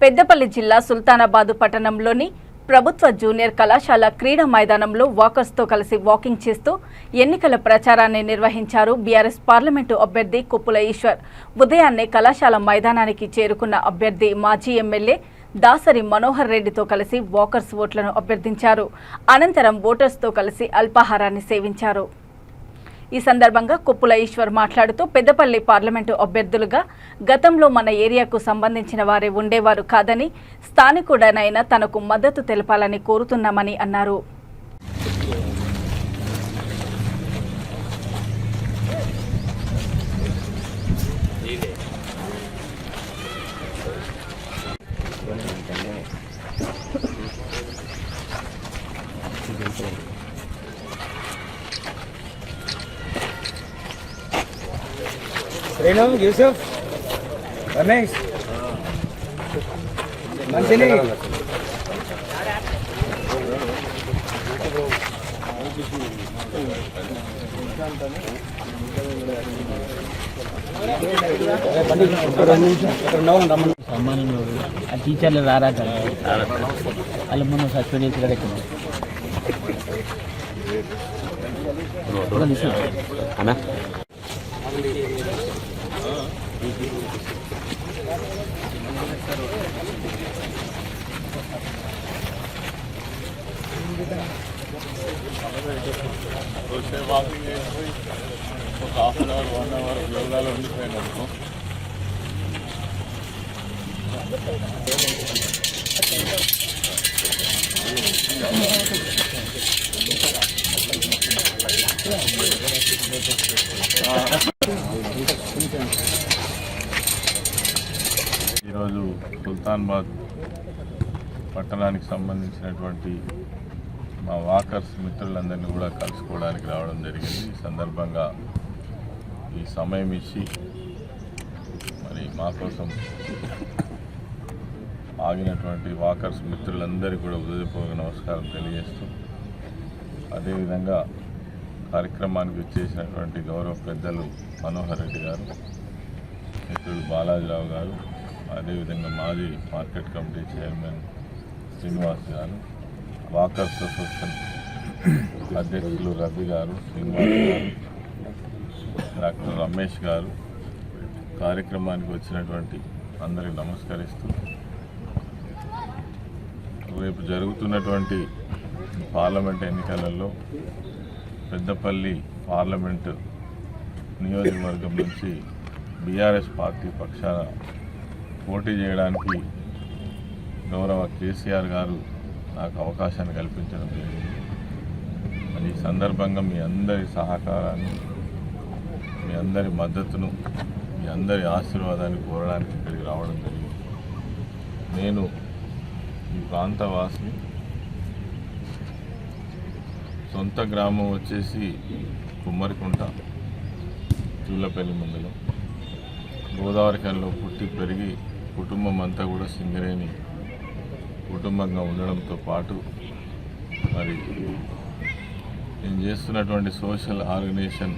పెద్దపల్లి జిల్లా సుల్తానాబాద్ పట్టణంలోని ప్రభుత్వ జూనియర్ కళాశాల క్రీడా మైదానంలో వాకర్స్తో కలిసి వాకింగ్ చేస్తూ ఎన్నికల ప్రచారాన్ని నిర్వహించారు బీఆర్ఎస్ పార్లమెంటు అభ్యర్థి కొప్పుల ఈశ్వర్. ఉదయాన్నే కళాశాల మైదానానికి చేరుకున్న అభ్యర్థి మాజీ ఎమ్మెల్యే దాసరి మనోహర్ రెడ్డితో కలిసి వాకర్స్ ఓట్లను అభ్యర్థించారు. అనంతరం ఓటర్స్తో కలిసి అల్పాహారాన్ని సేవించారు. ఈ సందర్భంగా కొప్పుల ఈశ్వర్ మాట్లాడుతూ పెద్దపల్లి పార్లమెంటు అభ్యర్థులుగా గతంలో మన ఏరియాకు సంబంధించిన వారే ఉండేవారు కాదని స్థానికుడనైనా తనకు మద్దతు తెలపాలని కోరుతున్నామని అన్నారు. రేణు యూసఫ్ రమేష్ మంచిని సమ్మానంలో ఆ టీచర్లు రారా కదా వాళ్ళ ముందు సస్పెండ్ చేసి ఇక్కడ అన్నా ఒక హాఫ్ అన్ అవర్ 1 అవర్ యోగాలో ఉండిపోయిన అనుకో ఈరోజు సుల్తానాబాద్ పట్టణానికి సంబంధించినటువంటి మా వాకర్స్ మిత్రులందరినీ కూడా కలుసుకోవడానికి రావడం జరిగింది. ఈ సందర్భంగా ఈ సమయం ఇచ్చి మరి మా కోసం ఆగినటువంటి వాకర్స్ మిత్రులందరికీ కూడా హృదయపూర్వక నమస్కారం తెలియజేస్తూ అదేవిధంగా కార్యక్రమానికి వచ్చేసినటువంటి గౌరవ పెద్దలు మనోహర్ రెడ్డి గారు, మిత్రులు బాలాజీరావు గారు, అదేవిధంగా మాజీ మార్కెట్ కమిటీ చైర్మన్ శ్రీనివాస్ గారు, వాకర్స్ అసోసియేషన్ అధ్యక్షులు రవి గారు, శ్రీనివాస్ గారు, డాక్టర్ రమేష్ గారు, కార్యక్రమానికి వచ్చినటువంటి అందరికీ నమస్కరిస్తూ రేపు జరుగుతున్నటువంటి పార్లమెంట్ ఎన్నికలలో పెద్దపల్లి పార్లమెంటు నియోజకవర్గం నుంచి బీఆర్ఎస్ పార్టీ పక్షాన పోటీ చేయడానికి గౌరవ కేసీఆర్ గారు నాకు అవకాశాన్ని కల్పించడం జరిగింది. మరి ఈ సందర్భంగా మీ అందరి సహకారాన్ని, మీ అందరి మద్దతును, మీ అందరి ఆశీర్వాదాన్ని కోరడానికి ఇక్కడికి రావడం జరిగింది. నేను ఈ ప్రాంతవాసిని, సొంత గ్రామం వచ్చేసి కుమ్మరికుంట, చూలపల్లి మండలం, గోదావరి ఖనిలో పుట్టి పెరిగి కుటుంబం అంతా కూడా సింగరేణి కుటుంబంగా ఉండడంతో పాటు మరి నేను చేస్తున్నటువంటి సోషల్ ఆర్గనైజేషన్